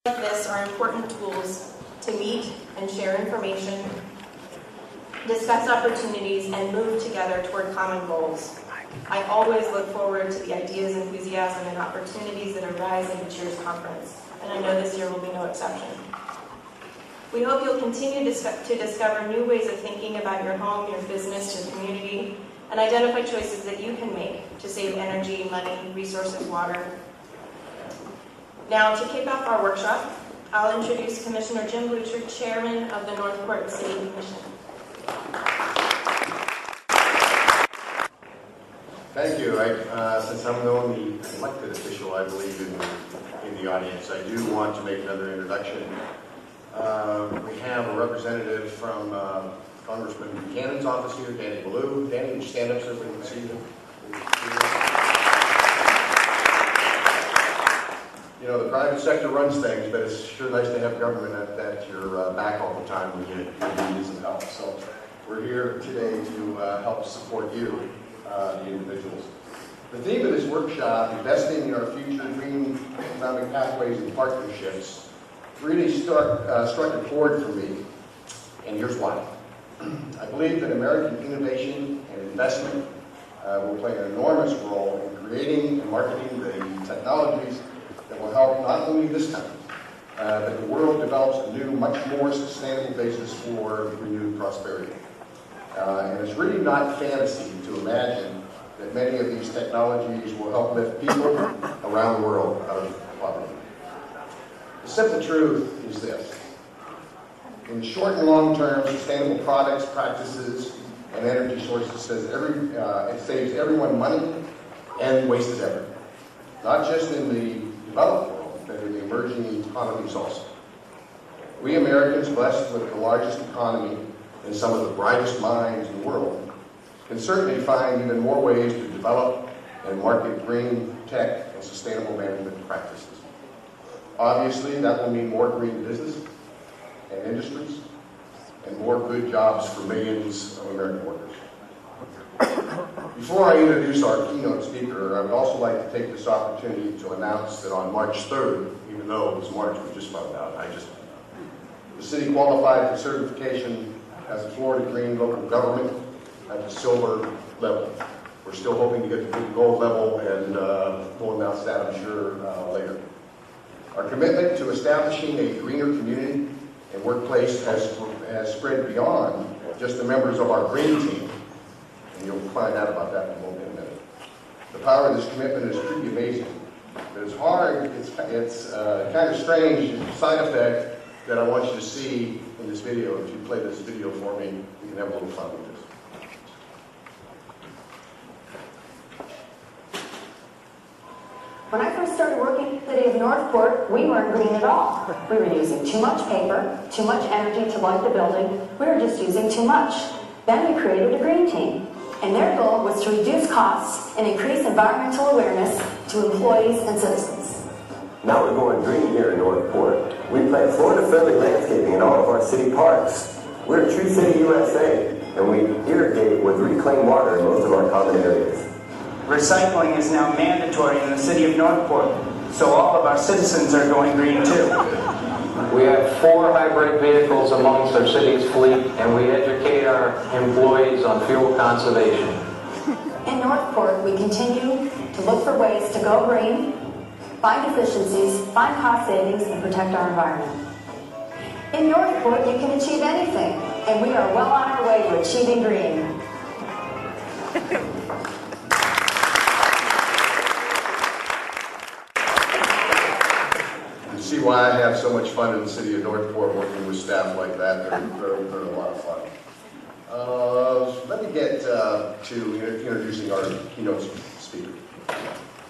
Like this are important tools to meet and share information, discuss opportunities, and move together toward common goals. I always look forward to the ideas, enthusiasm, and opportunities that arise in each year's conference, and I know this year will be no exception. We hope you'll continue to discover new ways of thinking about your home, your business, your community, and identify choices that you can make to save energy, money, resources, water. Now, to kick off our workshop, I'll introduce Commissioner Jim Blucher, Chairman of the Northport City Commission. Thank you. Since I'm the only elected official, I believe, in the audience, I do want to make another introduction. We have a representative from Congressman Buchanan's office here, Danny Welome. Danny, would you stand up so we can see you? You know, the private sector runs things, but it's sure nice to have government at your back all the time when you need some help. So we're here today to help support you, the individuals. The theme of this workshop, investing in our future green economic pathways and partnerships, really struck a chord for me, and here's why. I believe that American innovation and investment will play an enormous role in creating and marketing the technologies that will help not only this country, but the world develops a new, much more sustainable basis for renewed prosperity. And it's really not fantasy to imagine that many of these technologies will help lift people around the world out of poverty. The simple truth is this. In the short and long term, sustainable products, practices, and energy sources it saves everyone money and wastes effort. Not just in the developed world, but in the emerging economies also. We Americans, blessed with the largest economy and some of the brightest minds in the world, can certainly find even more ways to develop and market green tech and sustainable management practices. Obviously, that will mean more green business and industries and more good jobs for millions of American workers. Before I introduce our keynote speaker, I would also like to take this opportunity to announce that on March 3rd, even though it was March, we just found out, the city qualified for certification as a Florida Green Local Government at the silver level. We're still hoping to get to the gold level, and we'll announce that, I'm sure, later. Our commitment to establishing a greener community and workplace has spread beyond just the members of our green team, and you'll find out about that in a minute. The power of this commitment is truly amazing, but it's hard, it's kind of strange side effect that I want you to see in this video. If you play this video for me, we can have a little fun with this. When I first started working in the city of Northport, we weren't green at all. We were using too much paper, too much energy to light the building. We were just using too much. Then we created a green team, and their goal was to reduce costs and increase environmental awareness to employees and citizens. Now we're going green here in Northport. We plant Florida-friendly landscaping in all of our city parks. We're a Tree City USA, and we irrigate with reclaimed water in most of our common areas. Recycling is now mandatory in the city of Northport, so all of our citizens are going green too. We have 4 hybrid vehicles amongst our city's fleet, and we educate our employees on fuel conservation. In Northport, we continue to look for ways to go green, find efficiencies, find cost savings, and protect our environment. In Northport, you can achieve anything, and we are well on our way to achieving green. You see why I have so much fun in the city of Northport working with staff like that. They're a lot of fun. Let me get to introducing our keynote speaker.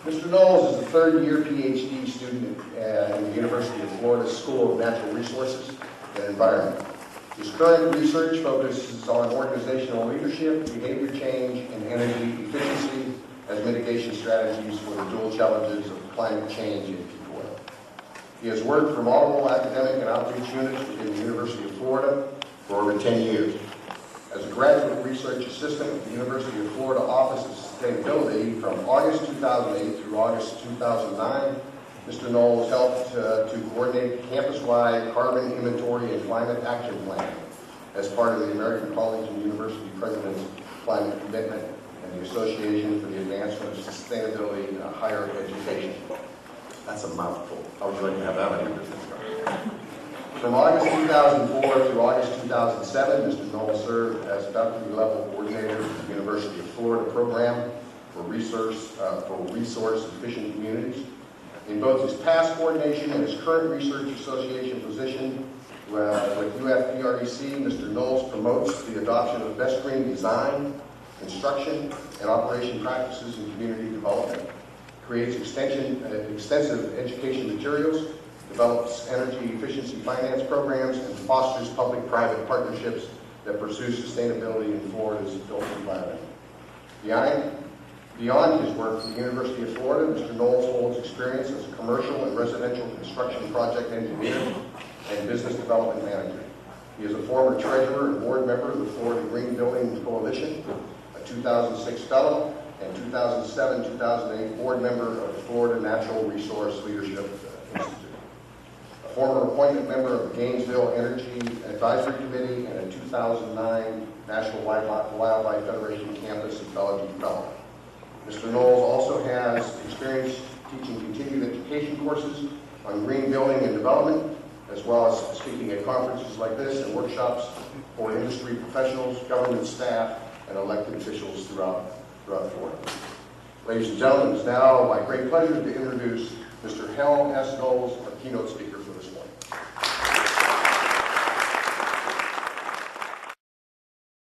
Mr. Knowles is a third-year PhD student in the University of Florida School of Natural Resources and Environment. His current research focuses on organizational leadership, behavior change, and energy efficiency as mitigation strategies for the dual challenges of climate change and peak oil. He has worked for multiple academic and outreach units within the University of Florida for over 10 years. As a graduate research assistant with the University of Florida Office of Sustainability from August 2008 through August 2009, Mr. Knowles helped to coordinate campus-wide carbon inventory and climate action plan as part of the American College and University President's Climate Commitment and the Association for the Advancement of Sustainability in Higher Education. That's a mouthful. How would you like to have that on your business card? From August 2004 to August 2007, Mr. Knowles served as faculty level coordinator for the University of Florida program for resource efficient communities. In both his past coordination and his current research association position with UFPREC, Mr. Knowles promotes the adoption of best green design, construction, and operation practices in community development, creates extensive education materials, develops energy efficiency finance programs, and fosters public-private partnerships that pursue sustainability in Florida's built environment. Beyond his work at the University of Florida, Mr. Knowles holds experience as a commercial and residential construction project engineer and business development manager. He is a former treasurer and board member of the Florida Green Building Coalition, a 2006 fellow, and 2007-2008 board member of the Florida Natural Resource Leadership Institute. A former appointed member of the Gainesville Energy Advisory Committee and a 2009 National Wildlife Federation Campus and Bellevue Fellow. Mr. Knowles also has experience teaching continued education courses on green building and development, as well as speaking at conferences like this and workshops for industry professionals, government staff, and elected officials throughout Florida. Ladies and gentlemen, it's now my great pleasure to introduce Mr. Helen S. Knowles, our keynote speaker.